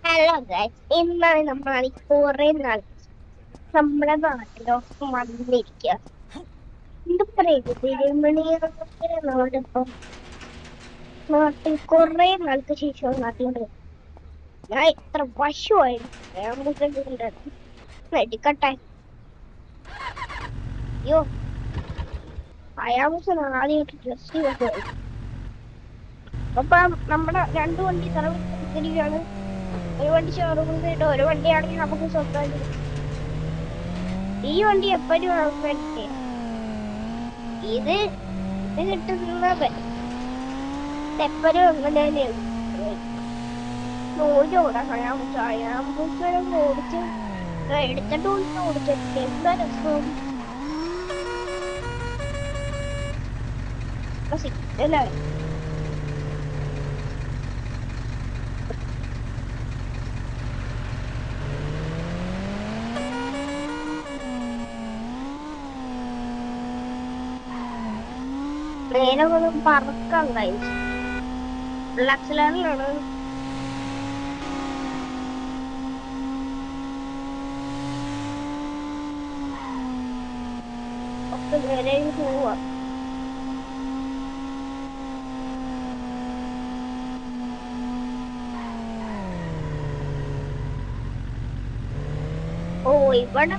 Hello guys, ഇന്നാണ് നമ്മൾ കുറെ നാൾ നമ്മുടെ നാട്ടിലൊക്കെ വന്നിരിക്കുക. എന്ത് പ്രകൃതി രമണീയമായ നാടിപ്പം നാട്ടിൽ കുറെ നാൾക്ക് ശേഷം നാട്ടിലുണ്ട്. ഞാൻ ഇത്ര പശുവായിരുന്നു വെടിക്കട്ടെ. അയ്യോ, അയാമൂസൻ ആദ്യമായിട്ട് ഡ്രസ് ചെയ്തൊക്കെ അപ്പൊ നമ്മുടെ രണ്ടു വണ്ടി സർവീസ് കൊടുത്തിരിക്കുകയാണ്. ഒരു വണ്ടി ഷോറൂമിൽ കിട്ടും, ഒരു വണ്ടിയാണെങ്കിൽ നമുക്ക് സ്വന്തമായിട്ട്. ഈ വണ്ടി എപ്പോഴും കിട്ടിയ ഇത് ഇത് കിട്ടുന്നത് എപ്പോഴും അങ്ങനെ ഓടിച്ച് എടുത്തിട്ട് ഓടിച്ചിട്ട് എന്താ രസം സിറ്റല്ലേ. ട്രെയിനൊക്കെ പറക്കാൻ കഴിച്ചു. ആക്സിലേറ്ററിലാണ് ഒക്കെ നേരെ പോവാ. ഓ, ഇവിടെ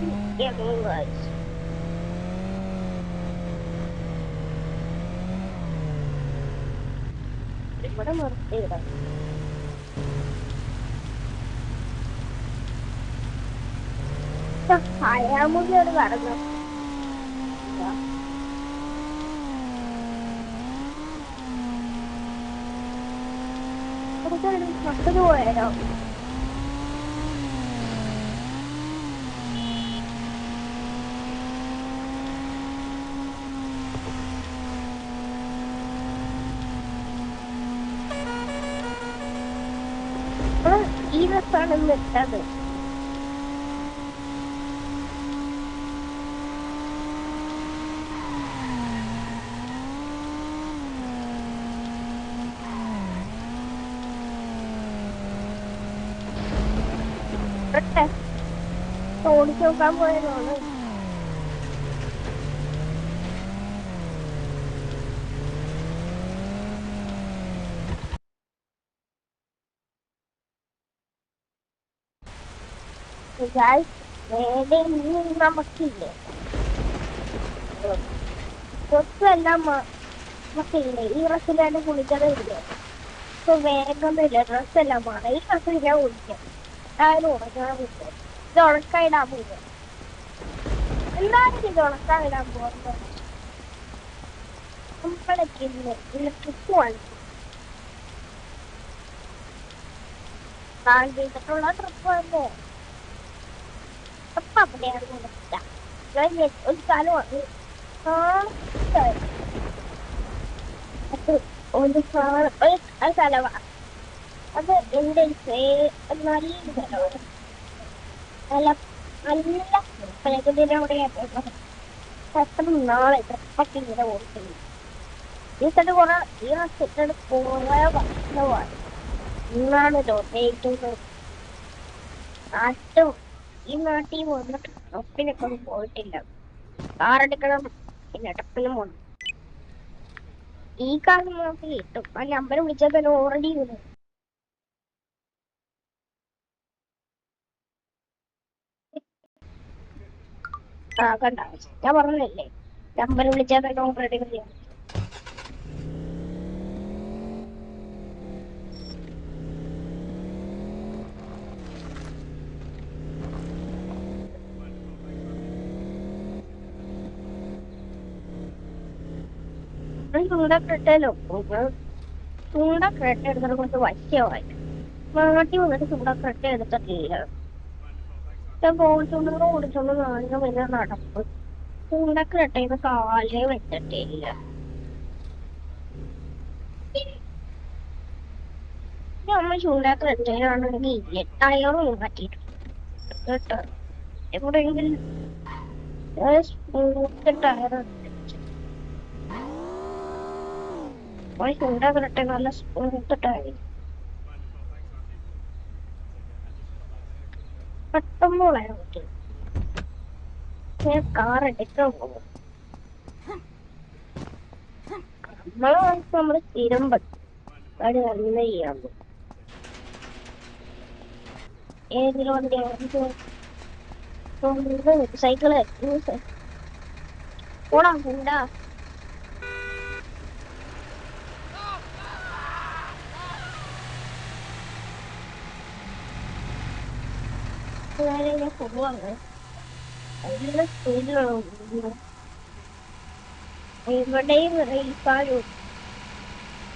ഇവിടെ നിർത്തിയിടാം. അയാമുകയോട് കടന്നു മറ്റൊരു പോയാലോ. ഈ ബസ്സാണ് ഇട്ടത്. ഓടിച്ചു നോക്കാൻ പോയതാണ്. നമുക്കില്ലേ ഡ്രസ്സെല്ലാം നമുക്കില്ലേ ഈ ഡ്രസ്സിലാണ് കുളിക്കതില്ലേ. ഇപ്പൊ വേഗമൊന്നുമില്ല, ഡ്രസ്സെല്ലാം മാറാം. ഈ ഡ്രസ്സിൽ ഞാൻ കുളിക്കാം. ആരും ഉണക്കാൻ പറ്റും. ഇത് ഉണക്കായിടാൻ പോകും. എന്തായാലും ഇത് ഉണക്കായിടാൻ പോകുന്നത് നമ്മളൊക്കെ ഇലക്ട്രിക് വാങ്ങിക്കും. പ്ലാൻ ചെയ്തിട്ടുള്ള ട്രിപ്പ് തന്നെ. അപ്പൊ അവിടെയാണ് കൊടുക്കുക. ഒരു സ്ഥലമാണ് ഒരു സ്ഥലമാണ് അത്. എന്റെ നല്ലൊരു സ്ഥലമാണ്. നല്ല നല്ല പ്രകൃതിയിലൂടെയാണ് എത്ര നാളെ ട്രിപ്പൊക്കെ ഇങ്ങനെ ഓടിക്കുന്നു. ഈ സ്ഥലം കുറെ ഈ സ്ഥലത്ത് കുറെ വർഷമായി. ഇന്നാണ് ഏറ്റവും നാട്ടും ഈ നാട്ടിൽ വന്നിട്ട് ട്രിപ്പിനൊക്കെ ഒന്നും പോയിട്ടില്ല. കാറെടുക്കണം, പിന്നെ ട്രിപ്പിനും പോകണം. ഈ കാർ നമുക്ക് കിട്ടും. ആ നമ്പർ വിളിച്ചാൽ തന്നെ ഓൾറെഡി വരും. ആ കണ്ട, ഞാൻ പറഞ്ഞല്ലേ നമ്പർ വിളിച്ചാൽ തന്നെ ഓൾറെഡി വരും. ചൂണ്ടക്കിട്ടല്ലോ ചൂണ്ടക്കിട്ട് എടുത്തിട്ട് കുറച്ച് വശമായി. നാട്ടിൽ വന്നിട്ട് ചൂണ്ടക്കിട്ട് എടുത്തിട്ടില്ല. പോയിച്ചോണ്ട് ഓടിച്ചോണ്ട് നാളിന് പിന്നെ നടപ്പ്. ചൂണ്ടക്കിട്ടേന്ന് കാലേ വെച്ചിട്ടില്ല. അമ്മ ചൂണ്ടക്കിട്ടാണെങ്കിൽ ടയറും മാറ്റിയിട്ടുണ്ട് കേട്ടോ. എവിടെയെങ്കിലും സ്മൂത്ത് ടയർ ചൂണ്ടക്കിട്ടെ നല്ല സ്മൂത്ത് ടയർ. പെട്ടെന്ന് പറയാൻ പറ്റും. ഞാൻ കാർ എടുക്കാൻ പോകും. നമ്മള് സ്ഥിരം പരിപാടി നല്ല ചെയ്യാൻ പോകും. ഏതൊരു വണ്ടിയാണ് സൈക്കിള് ഓടാ ഉണ്ടാ പോവാണ്. നല്ല സ്പീഡിലാണ് ഇവിടെയും റീസാലും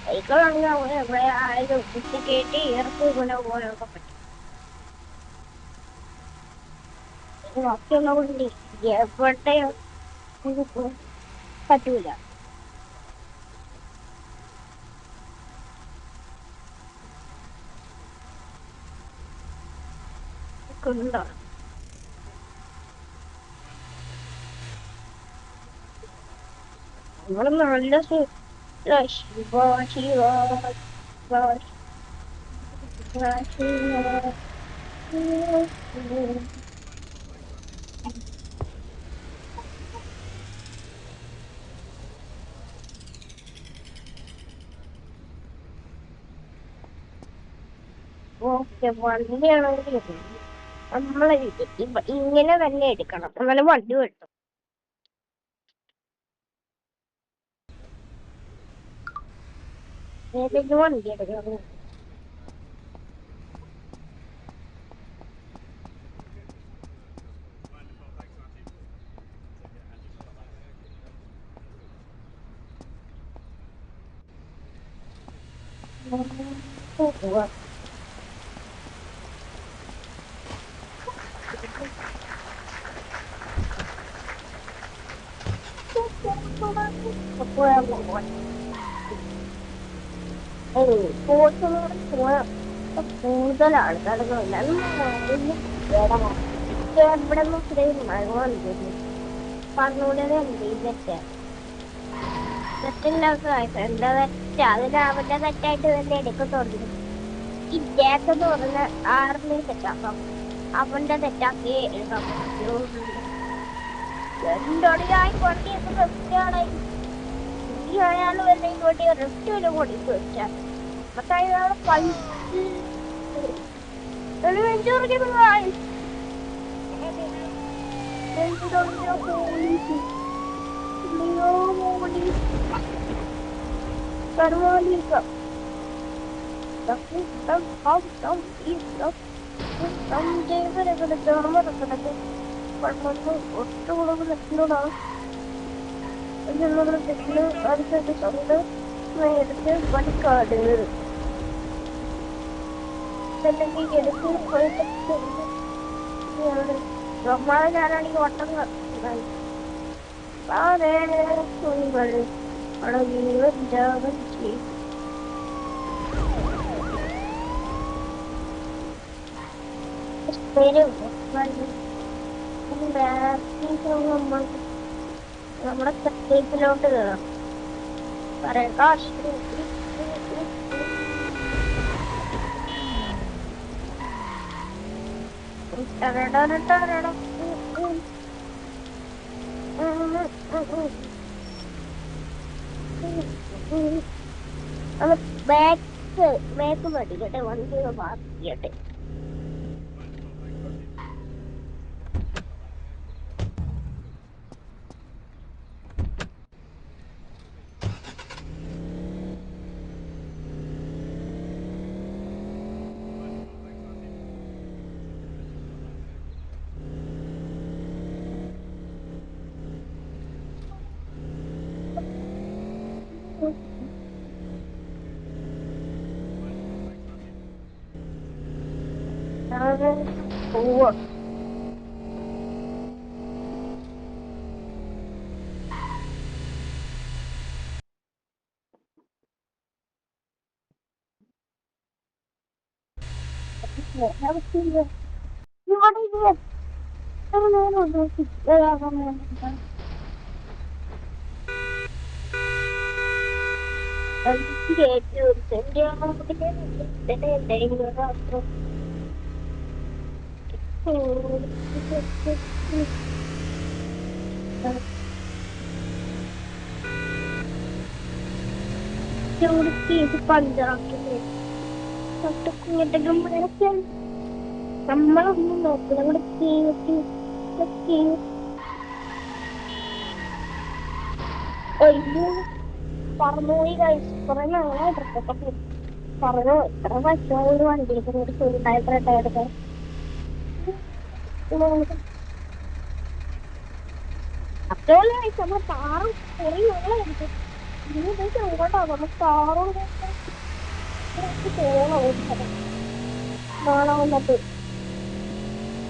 സൈക്കിളാണെങ്കിൽ അവിടെ എവിടെ ആയാലും കുത്തി കയറ്റി ഇറക്കി ഇങ്ങനെ പോകാനൊക്കെ പറ്റും. ബാക്കിയുള്ള വണ്ടി എവിടെയും പറ്റൂല. ഉണ്ടോ നമ്മള് നല്ല ശിവ ശിവ ശിവ ഓക്കെ വണ്ടിയാണെങ്കിൽ നമ്മളെ ഇങ്ങനെ തന്നെ എടുക്കണം, എന്നാലും വണ്ടി കിട്ടും. ഏതെങ്കിലും വണ്ടി എടുക്കണം. കൂടുതൽ ആൾക്കാരൊന്നുമില്ല. എവിടെ നിന്ന് ഇത്രയും മഴ വന്നിരുന്നു പറഞ്ഞൂടെ തെറ്റില്ലാത്ത എന്താ തെറ്റ്? അതിന് അവന്റെ തെറ്റായിട്ട് തന്നെ എടുക്കത്തുള്ളൂ. ഈ ജാക്ക് എന്ന് പറഞ്ഞ ആറിനെ തെറ്റാക്കാം, അവന്റെ തെറ്റാക്കി എടുക്കാൻ പറ്റുള്ളൂ. രണ്ടൊടിയായി വണ്ടിയൊക്കെ റെസ്റ്റാണ്. ഈ അയാൾ വല്ല ഇങ്ങോട്ട് റെസ്റ്റ് വരെ കൊടുത്തു വെച്ചാൽ പക്ഷെ അയാൾ പൈസ Carolina. നമ്മുടെ തെറ്റേപ്പിലോട്ട് കയറാം. പറയാം ബാക്ക് പഠിക്കട്ടെ, വണ്ടി പാർക്ക് ചെയ്യട്ടെ. പോവാ ഇത് പഞ്ചറാക്കില്ലേ തൊട്ടൊക്കെ നമ്മളൊന്നും നോക്കില്ല നമ്മുടെ പറന്നുപോയി കഴിച്ചു കുറെ നാളെ ഡ്രസ്സൊക്കെ പോയി പറഞ്ഞു ഇത്ര പറ്റുന്ന ഒരു വണ്ടിയൊക്കെ കൂടി ചൂടായിട്ട് അതുപോലെ നമ്മൾ കാറും കുറെ നാളായിരിക്കും ഇതിന് ഇങ്ങോട്ടാ നമ്മൾ കാറും പോകണം ഓടിച്ചത് നാളെ വന്നിട്ട്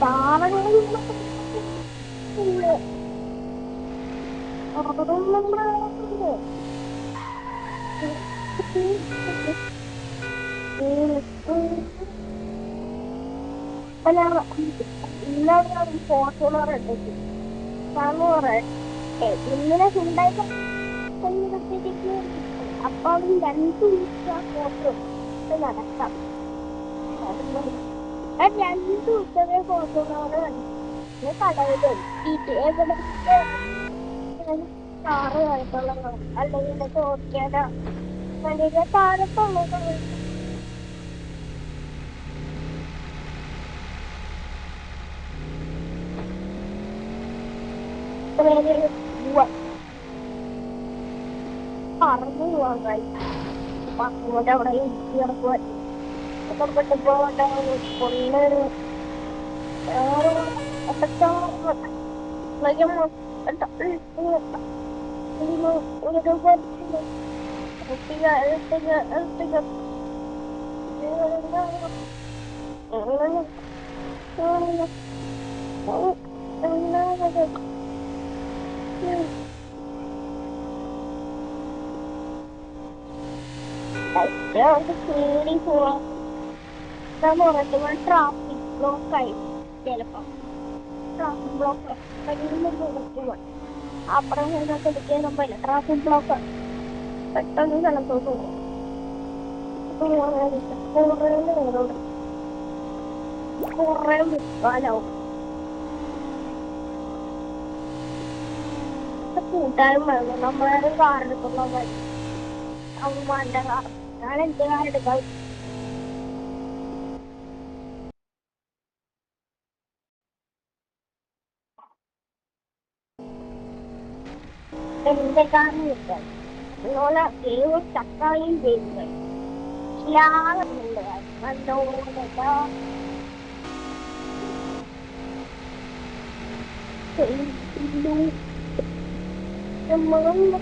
താറകളൊന്നും ഇല്ലാതെ ഫോർച്യൂണർ എടുത്തു ഇങ്ങനെ ഉണ്ടായിട്ട് അപ്പൊ അവന് 2 ദിവസം ഫോട്ടോ നടക്കാം 2 ദിവസമേ ഫോർച്യൂണർ കണ്ടു കടയിലും എവിടെ കാറ് ആയിട്ടുള്ള അല്ലെങ്കിൽ ചോദിക്കാനോ വലിയ താരത്തുള്ളത് പറന്നു പോവാൻ കഴിയും പത്തുകൊണ്ട് അവിടെ ഇരിക്കി കിടക്കുവാൻ പെട്ടിപ്പോ പൊള്ളൊരു പേടി പോവാ ട്രാഫിക് ബ്ലോക്ക് ആയി ചിലപ്പോ ട്രാഫിക് ബ്ലോക്ക് അപ്പുറം എടുക്കാൻ പറ്റില്ല ട്രാഫിക് ബ്ലോക്ക് പെട്ടെന്ന് സ്ഥലത്തോട്ട് പോകും കുറെ വിൽക്കാനാവും കൂട്ടാനും വേണം നമ്മളാരും കാറെടുക്കുന്ന വഴി അമ്മമാരുടെ കാർ ഞാൻ എന്റെ കാറെടുക്കാം എന്റെ കാറിന് കിട്ടാൻ അതുപോലെ ദൈവം തക്കാളിയും ചെയ്യുന്നത് നമ്മള് പോകുന്ന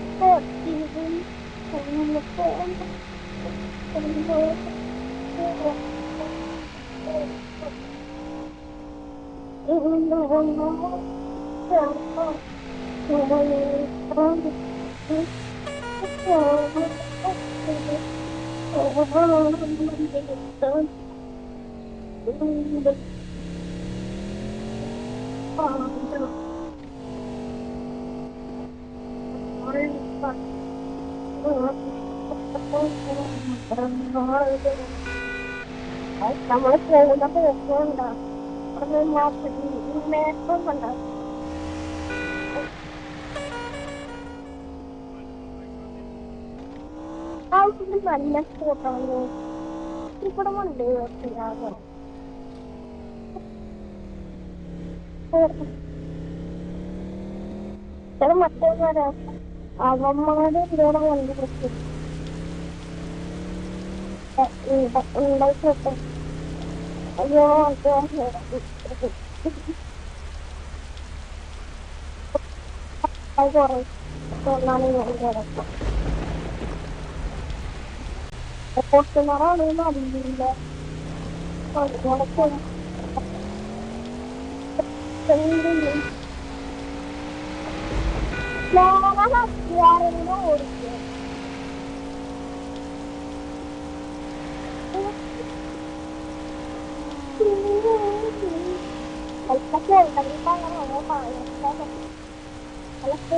പോക്കുണ്ടോ മേപ്പുണ്ടോ ആവശ്യത്തിന് നല്ല സ്പോട്ടാണ് ഇവിടെ ഉണ്ട് മറ്റേ അവന്മാര് ഇവിടെ വണ്ടി പ്രശ്നം ഉണ്ടായിക്കോട്ടെ അയ്യോ കുറെ ഫോർച്യൂണറാണെന്ന് അറിയില്ല ഞാനെങ്കിലും ഓടിക്കുക അതൊക്കെ ഉണ്ടെങ്കിൽ അങ്ങനെ പറയാം അതൊക്കെ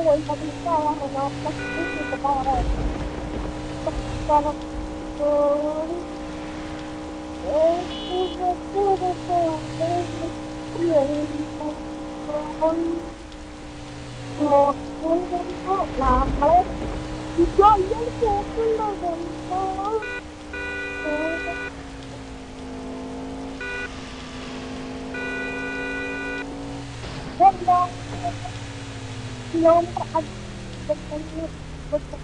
കിലോമീറ്റർ അത് 40 കിലോമീറ്റർ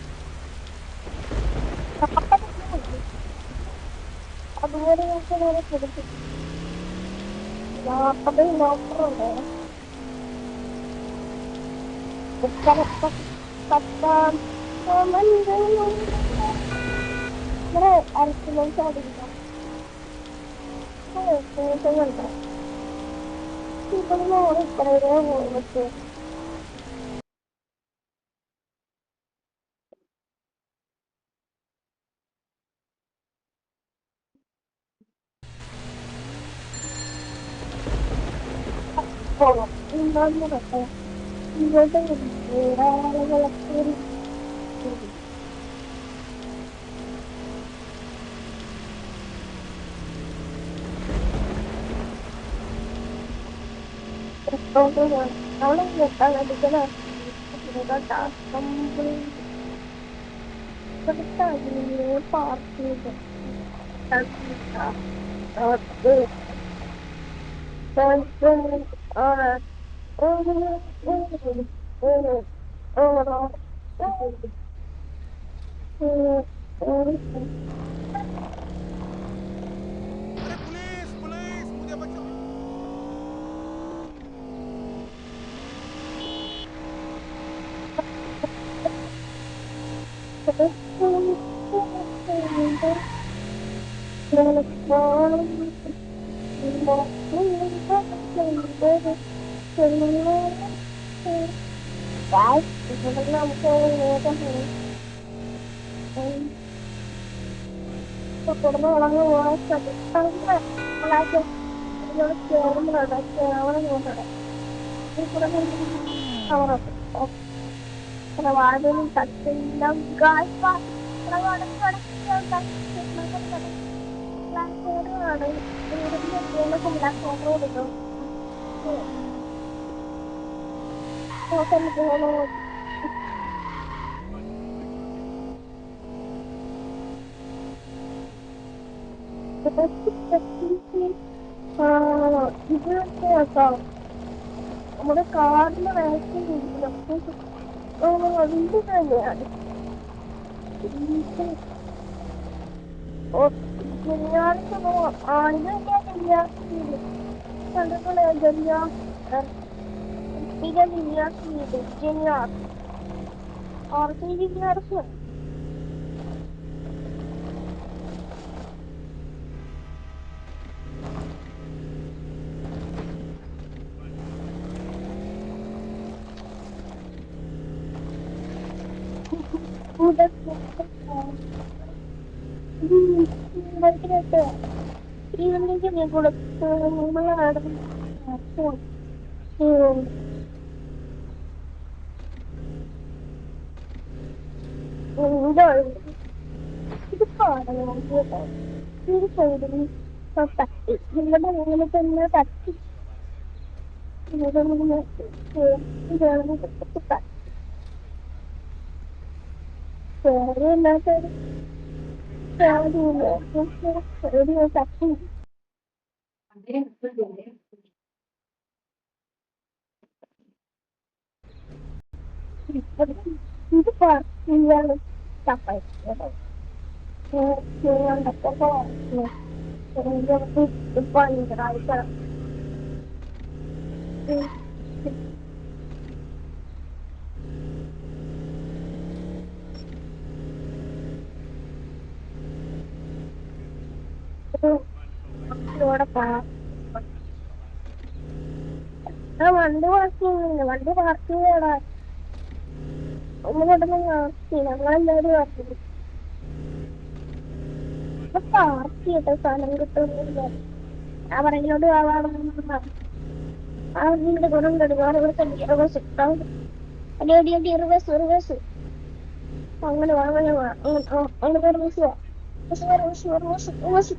അതുപോലെ നമുക്ക് നേരെ കൊടുക്കും. 40 കിലോമീറ്റർ ഉണ്ട്. പത്താം ഇവിടെ അരക്കിലോമീറ്റർ അടിക്കണം. ഇവിടുന്ന് ഇത്ര പോയിട്ട് പോകാം. ഇങ്ങോട്ട് പറ്റാം. ഇങ്ങോട്ട് ആളുകളൊക്കെ അവിടെ അടിക്കുന്ന പാർക്ക് ചെയ്ത് अरे पुलिस पुलिस मुझे बचाओ. കുടുംബം വളർന്നു പോകാൻ ശ്രദ്ധിക്കുന്ന ചേർന്നുണ്ട് ചേർന്നുണ്ട് വാതിലും തട്ടില്ല കൊടുക്കും ഇത് കേട്ടോ നമ്മുടെ കാറിന്റെ വാക്സിൻ അതിന്റെ തന്നെയാണ് ഈവനിങ് കൊടുത്ത് നമ്മളാണ് ഇത് പാടണം കേട്ടോ ഇത് സൈഡിൽ തട്ടി നിങ്ങളുടെ അങ്ങനെ തന്നെ തട്ടി ഇല്ലാത്തൊരു തട്ടി ഇത് പാർട്ടിയാണ് തപ്പായി ഭയങ്കരമായിട്ട് ഇവിടെ വണ്ടി പാർക്ക് ചെയ്യുന്നില്ല വണ്ടി പാർക്ക് ചെയ്തടാ ഒന്ന് പെട്ടെന്ന് പാർക്ക് ചെയ്യും ഞങ്ങളെല്ലാവരും പാർക്ക് ചെയ്യും പാർക്ക് ചെയ്യട്ടെ സ്ഥലം കിട്ടുന്നില്ല ആ പറയിലോട്ട് ആ വീട് ഗുണം കെടുക്കാറ് ഇവിടെ റിവേഴ്സ് അടി അടി അടി റിവേഴ്സ് റിവേഴ്സ് അങ്ങനെ അങ്ങനെ അങ്ങനെ റിവേഴ്സ് റിവേഴ്സ് റിവേഴ്സ് റിവേഴ്സ്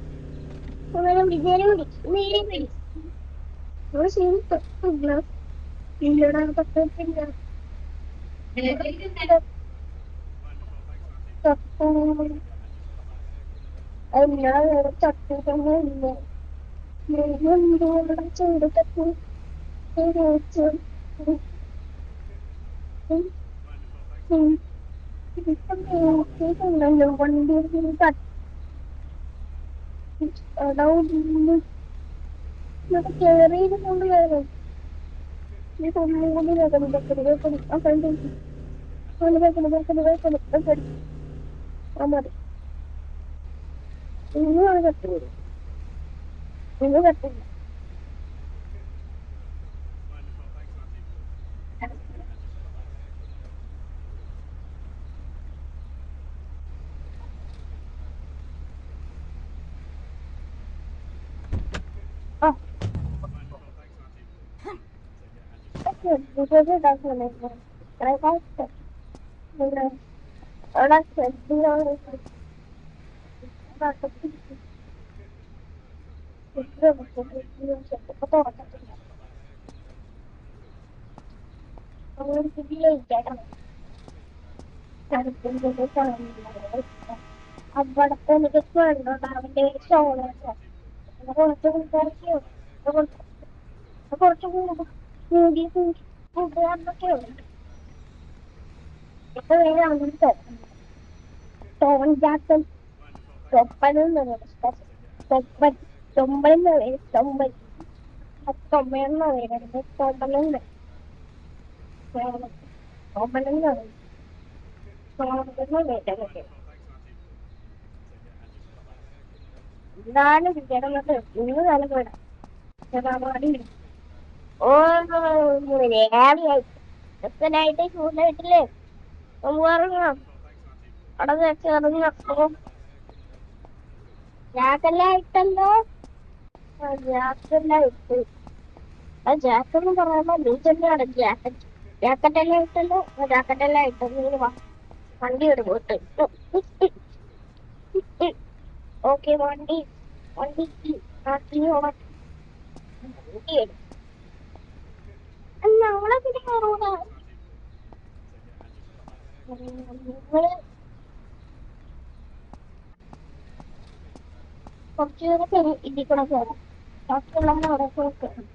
നേരെ പിടി നേരെ പിടി നേരെ പിടി ഇല്ലടാ പറ്റില്ല എല്ലാ ചട്ടിട്ടൊന്നും ഇല്ല ചെയ്തിട്ടൊക്കെ നോക്കിയിട്ടുണ്ടല്ലോ വണ്ടി കേറിയിരുന്നുകൊണ്ട് വേഗം ഈ ഒന്നും കൂടി വേഗം വേഗം ആ ഫ്രണ്ട് വേഗം ആ മതി ഇന്നും അത് കത്തില്ല ഇന്ന് കത്തില്ല ആ അവിടെ ശ്രദ്ധിക്കാതെ തുറക്കത്തില്ല അവിടത്തെ എനിക്ക് വേണ്ടോണ്ട് അവന്റെ ഷോളൊക്കെ കുറച്ച് കുറച്ച് കുറച്ച് കൂടി കൂട്ടുകാരനൊക്കെ ഉണ്ട് ഇപ്പൊ വേറെ അവന്റെ ടോൺ ജാക്കൻ തൊപ്പനെന്ന് പറയുന്നത് തൊപ്പൻ തൊമ്പലെന്ന് പറയുന്നത് തൊമ്പൻ തൊമ്മയെന്ന് പറയുന്നത് തൊമ്പലെന്ന് തൊമ്പലെന്ന് പറയുന്നത് തൊമ്പലെന്ന് എന്താണ് വിജയനത് ഇന്ന് നല്ല പോടാ ഓ രാവിലായി ചെറുക്കനായിട്ട് ചൂടായിട്ടില്ലേ ഇറങ്ങാം അവിടെ വെച്ച് ഇറങ്ങാം ജാക്കെല്ലാം ഇട്ടല്ലോ ജാക്കെല്ലാം ഇട്ട് ആ ജാക്കെന്ന് പറയുമ്പോ നീ തന്നെയാണ് ജാക്കറ്റ് ജാക്കറ്റ് എല്ലാം ഇട്ടല്ലോ ജാക്കറ്റ് എല്ലാം ഇട്ടു നീ വാ വണ്ടി ഒരു പോട്ട് ഓക്കെ വണ്ടി വണ്ടി ആക്കി വണ്ടി എടുത്തു നാളെ പിന്നെ കയറൂടാ നിങ്ങള് കുറച്ചു നേരം ഇതിൽ കൂടെ കയറും ബാക്കിയുള്ളവരെ അവിടെ കൂടെ കയറും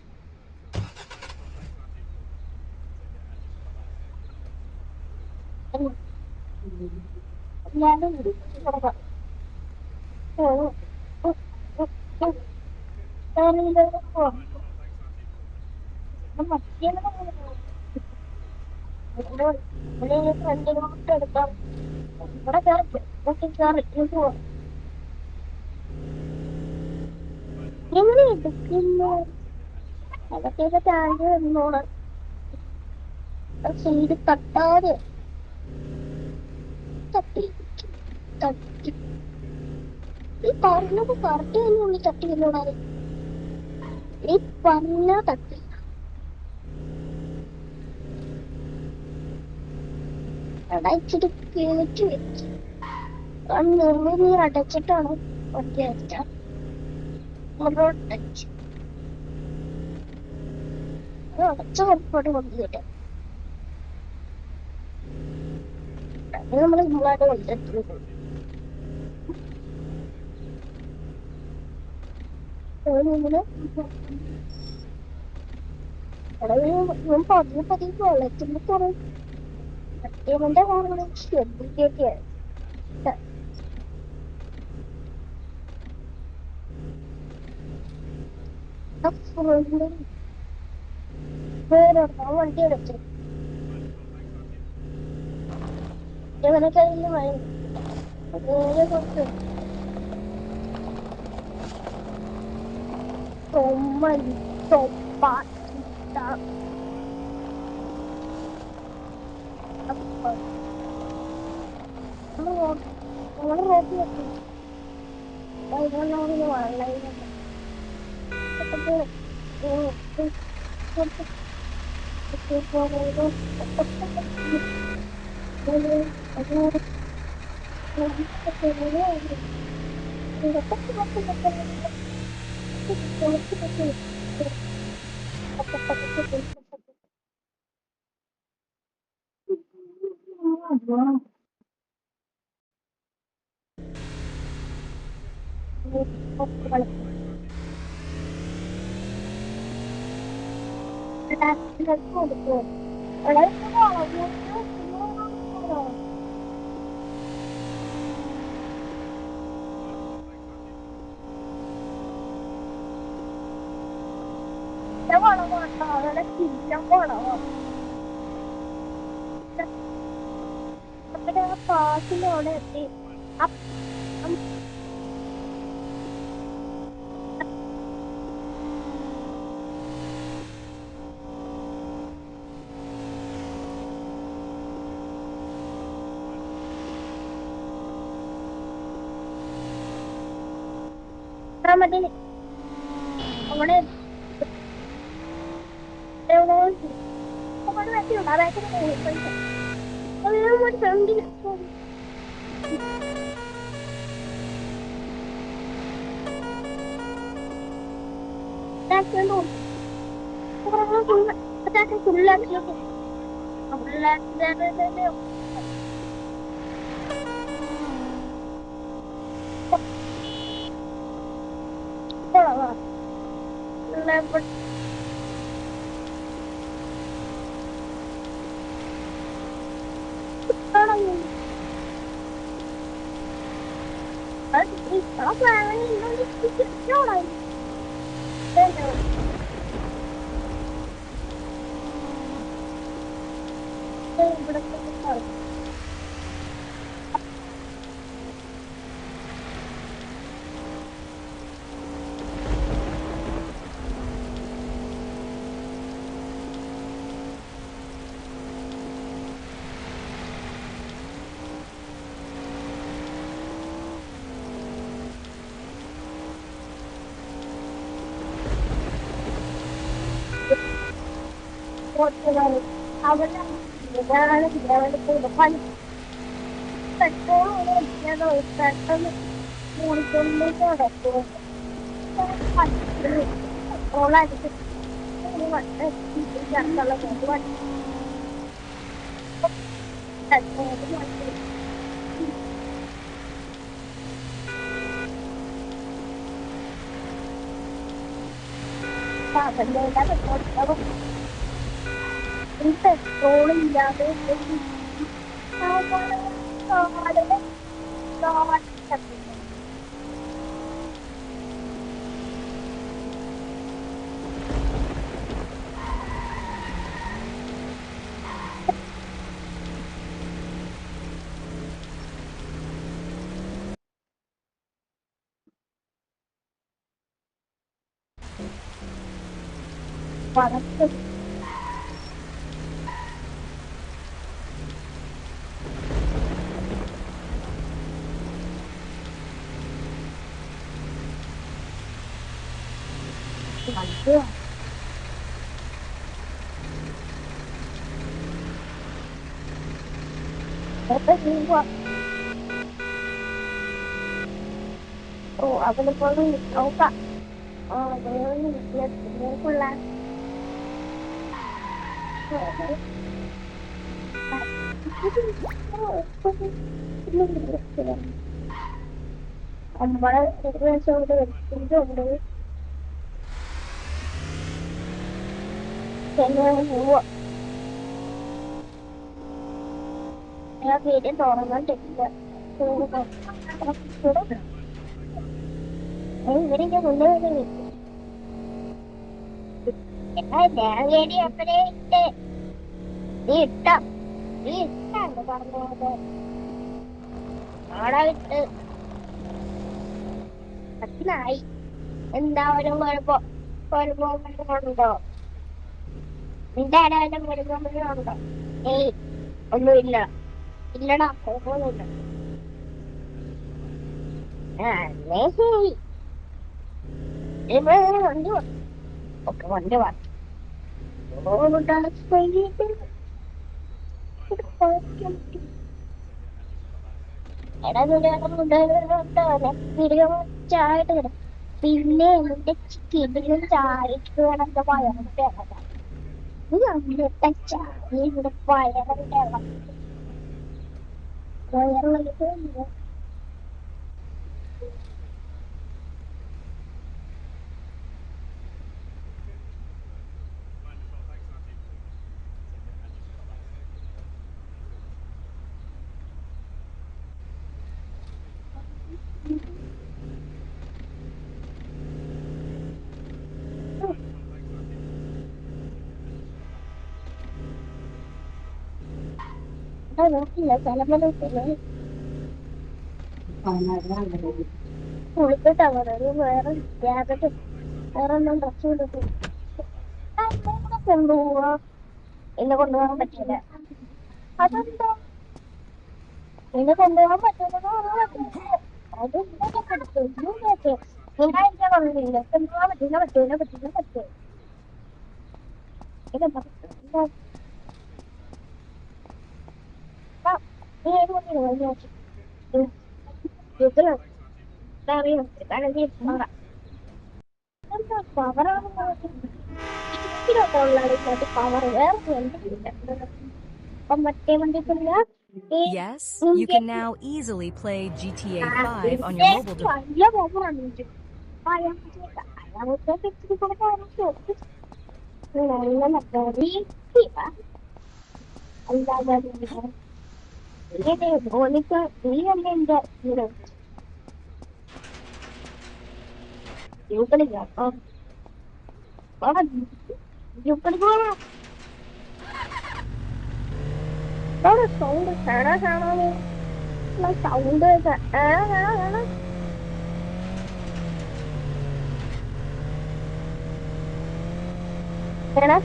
എല്ലാവരും കൂടെ ഫ്രണ്ടിലോട്ട് എടുക്കാം ഇവിടെ കയറി പോവാം എങ്ങനെ എടുക്കുന്നു അതൊക്കെ ടാങ്ക് വന്നോളെ സൈഡ് തട്ടാതെ തട്ടി തട്ടി ഈ പറഞ്ഞത് കറക്റ്റ് തന്നെ ഉള്ളി തട്ടി വന്നോളാതെ ഈ പറഞ്ഞ തട്ടി എടാ ഇച്ചിരി കേറ്റി വെച്ച് നീ അടച്ചിട്ടാണ് വണ്ടി അടച്ച അടച്ച് അടച്ച ഉറപ്പോട്ട് കൊണ്ടുവരിക അത് നമ്മൾ നിങ്ങളായിട്ട് കൊണ്ടെത്തുന്നത് ഇങ്ങനെ ഞാൻ പതിയെ പതിയെ വെള്ളത്തിന് കുറയും ഇവന്റെ കാണുന്നത് ശ്രദ്ധിക്കുകയാണ് വേറൊരു വണ്ടി അടച്ചു ഇവനെ കയ്യിൽ മഴ നേരെ കൊടുത്തു തൊമ്മലി തൊപ്പ നമ്മള് റോഡിൽ എത്തി വെള്ളം കൊടുക്കും എടാ ഇത് വളഞ്ഞോ? വളവാട്ടോ അവിടെ സ്ഥിരം വളവാ. അവിടെ ആ പാസിനോടെ എത്തി. മറ്റേ അവിടെ വെച്ചിട്ടുണ്ട്. അതായത് ഫ്രണ്ടിൽ ഫുള്ളാക്കി ഇവിടെ അവിടെ പെട്രോൾ പെട്ടെന്ന് മൂടിക്കൊണ്ട് കിടക്കും. പെട്രോൾ അടിച്ച് പെട്രോൾ ഇല്ലാതെ വറത്ത് നല്ല ഓ അവനെ പോലെ നോക്കാം. പിള്ള നമ്മളെ ഒരു ദിവസം കൊണ്ട് വെച്ചിട്ടുണ്ട്. ഞാൻ വീട് തുറന്നിട്ടില്ല. ഇവരിന്റെ മുന്നേ ഞാൻ വേടി അപ്പനെ ഇട്ട് നീ ഇട്ടോ നീ ഇട്ടാണ് പറഞ്ഞത് ആടെ വിട്ട് പത്തിനായി. എന്താ ഒരു കുഴപ്പമുണ്ടോ? നിന്റെ ആരായാലും കുഴപ്പമുണ്ടോ? ഏയ് ഒന്നുമില്ല. ഇല്ലടാ കുഴപ്പമൊന്നുമില്ല. അല്ലേ ശരി. വണ്ടി ഓക്കെ വണ്ടി വാ ചായിട്ട് കിടക്കും. പിന്നെ എന്റെ കിടിലും ചായക്ക് വേണമെങ്കിൽ വയറിന്റെ അവിടുത്തെ ചായ ഇവിടെ വയറിന്റെ വയറുള്ളത് നോക്കില്ല സ്ഥലമല്ല കുളിച്ചിട്ടാ പറഞ്ഞത് വേറെ ജാക്കറ്റ് വേറെ ഒന്നും ഡ്രസ് കൊടുത്തു കൊണ്ടുപോവാ എന്നെ കൊണ്ടുപോകാൻ പറ്റില്ല അതെന്താ എന്നെ കൊണ്ടുപോകാൻ പറ്റുന്നത് അത് നിങ്ങളായിരിക്കാൻ പറഞ്ഞില്ല കൊണ്ടുപോകാൻ പറ്റില്ല പറ്റൂല പറ്റില്ല പറ്റും ഇതെന്താ നീ ഏത് കൊണ്ടിരുന്നു എന്താ പവറാണ് പവർ വേറെ അപ്പം മറ്റേ വണ്ടിക്കില്ല Yes, you can now easily play GTA 5 on your mobile device. വലിയ പവറാണ് അയാൾക്ക് ഇച്ചിരി കൂടെ അല്ലാതെ ഓനിക്ക് നീ അല്ലേ എന്റെ ഹീറോ യൂക്കണില്ല യൂക്കണി പോണം അവിടെ സൗണ്ട് കാണാൻ സൗണ്ട്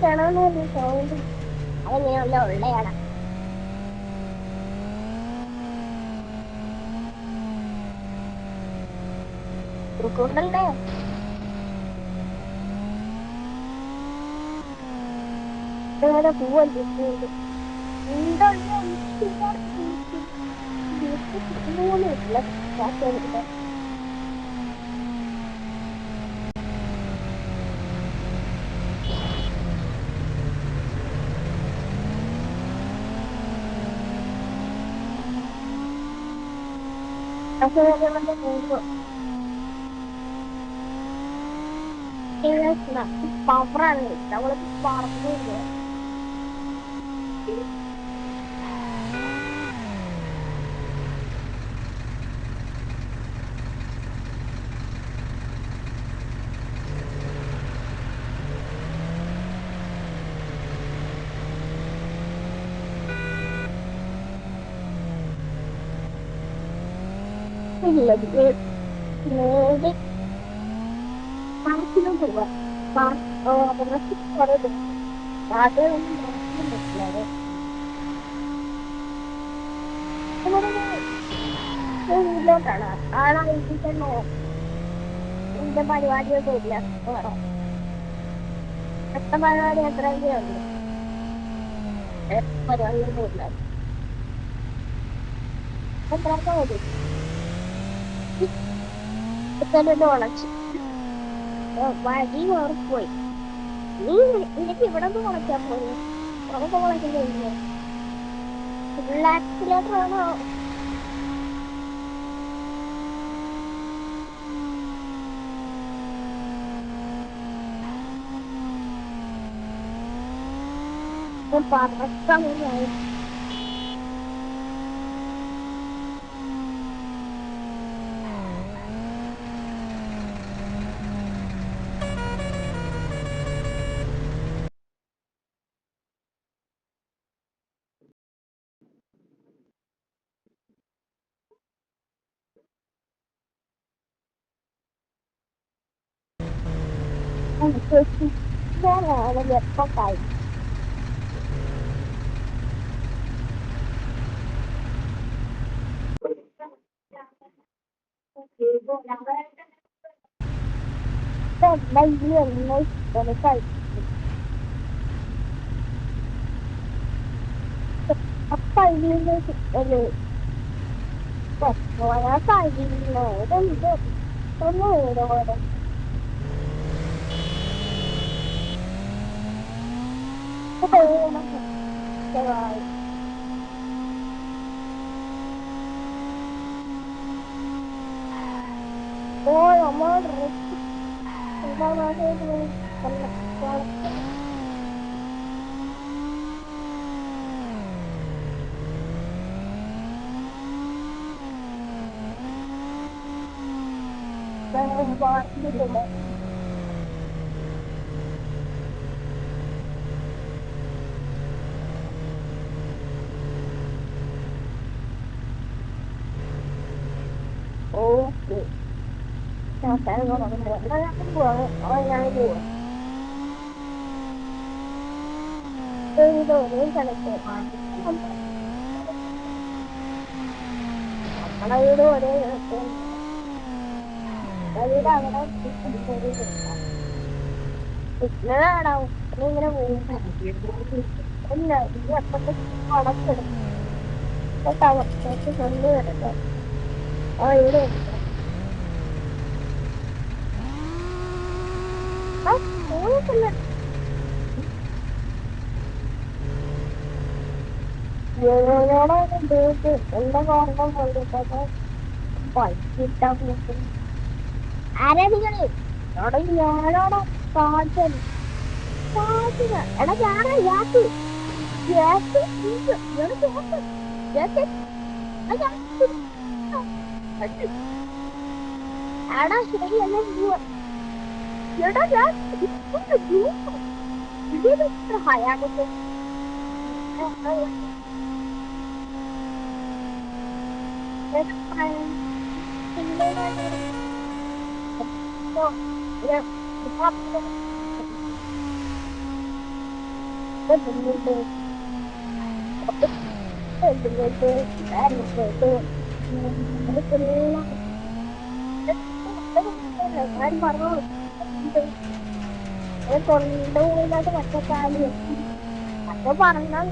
കാണാന്ന് പറഞ്ഞു സൗണ്ട് അതെങ്ങനെയല്ല ഉള്ളയാണ് ഉണ്ടല്ലേ വേറെ പൂവല്ലേ പവറാണ് നമ്മള് പറഞ്ഞില്ല പാർക്കിലും പോവാ കുറെ അതൊന്നും മനസ്സിലും പറ്റില്ല വീട്ടിലോട്ടാണ് ആളായിട്ട് തന്നെ എന്റെ പരിപാടിയൊന്നും ഇല്ല വേറെ എത്ര പരിപാടി എത്രയൊക്കെ ഉണ്ട് പരിപാടിയൊന്നും ഇല്ല എത്രയൊക്കെ മതി ഇത്തന്നെ വളച്ച് വഴി മാറിപ്പോയി നീ എനിക്ക് ഇവിടെ നിന്ന് വളയ്ക്കാൻ പോയി ഉറക്കെ വളയ്ക്കുന്നില്ല ഫുൾ ആക്സിലേറ്റർ ആണോ പറക്കാൻ ഞാനാണ് എപ്പം കഴിയും അപ്പൊ ഇതിന് ഒരു കഴിയുന്നു ഇതെന്ത് ഒന്ന് വീടോടെ ഓ നമ്മൾ വാർത്തിട്ടുണ്ട് നമ്മളെ വീട് ഒരേ വീട് അവിടെ സിഗ്നലാണോ ഇങ്ങനെ പോകും ഇല്ല ഈ അപ്പത്തെ അടച്ചെടുക്കും സ്വന്തം വരട്ടെ ആ ഇവിടെ ആ പോയിട്ടില്ല എന്താ കാരണം കൊണ്ടിട്ടൊക്കെ പൈസ ആരാധികള് അവിടെ ഞാനോടെ കാറ്റൻ കാറ്റിന എടാ ഞാനാ യാക്ക് യാക്ക് എടാ ശരിയല്ല എടാ ഞാൻ ഹയാകത്ത് പറഞ്ഞു കൊണ്ടുപോകുന്നത് മറ്റേ കാര്യം അപ്പൊ പറഞ്ഞാൽ